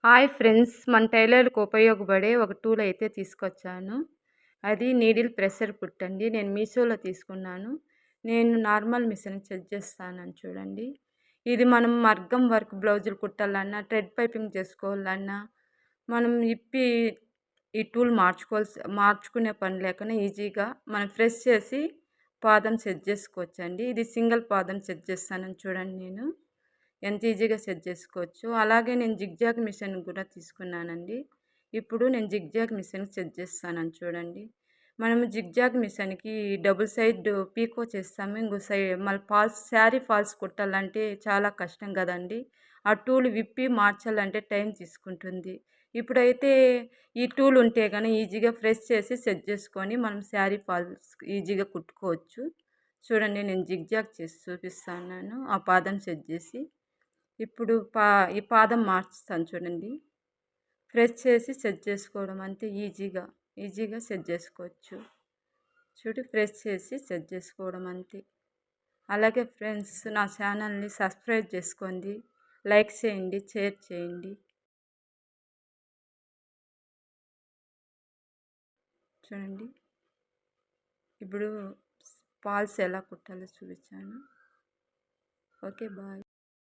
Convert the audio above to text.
Hi friends! మన టైలర్‌లకు ఉపయోగపడే ఒక టూల్ అయితే తీసుకొచ్చాను. అది నీడిల్ ప్రెషర్ కుట్ అండి. నేను మీషోలో తీసుకున్నాను. నేను నార్మల్ మిషన్ సెట్ చేస్తానని చూడండి. ఇది మనం మగ్గం వర్క్ బ్లౌజులు కుట్టాలన్నా, థ్రెడ్ పైపింగ్ చేసుకోవాలన్నా, మనం ఇప్పి ఈ టూల్ మార్చుకునే పని లేకుండా ఈజీగా మనం ప్రెస్ చేసి పాదం సెట్ చేసుకోవచ్చండి. ఇది సింగిల్ పాదం సెట్ చేస్తానని చూడండి నేను. ఎంత ఈజీగా సెట్ చేసుకోవచ్చు. అలాగే నేను జిగ్‌జాగ్ మిషన్ కూడా తీసుకున్నానండి. ఇప్పుడు నేను జిగ్‌జాగ్ మిషన్ సెట్ చేస్తానని చూడండి. మనము జిగ్‌జాగ్ మిషన్‌కి డబుల్ సైడ్ పీకో చేస్తాము. ఇంకో మళ్ళీ శారీ ఫాల్స్ కుట్టాలంటే చాలా కష్టం కదండీ! ఆ టూల్ విప్పి మార్చాలంటే టైం తీసుకుంటుంది. ఇప్పుడైతే ఈ టూల్ ఉంటే గాని ఈజీగా ప్రెస్ చేసి సెట్ చేసుకొని మనం శారీ ఫాల్స్ ఈజీగా కుట్టుకోవచ్చు. చూడండి నేను జిగ్‌జాగ్ చేసి చూపిస్తున్నాను. ఆ పాదం సెట్ చేసి. ఇప్పుడు ఈ పాదం మార్చుతాను చూడండి. ప్రెస్ చేసి సెట్ చేసుకోవడం అంతే ఈజీగా సెట్ చేసుకోవచ్చు. ప్రెస్ చేసి సెట్ చేసుకోవడం అంతే. అలాగే ఫ్రెండ్స్ నా ఛానల్ని సబ్స్క్రైబ్ చేసుకోండి. లైక్ చేయండి, షేర్ చేయండి. చూడండి. ఇప్పుడు ఫాల్స్ ఎలా కుట్టాలో చూపించాను. Okay bye.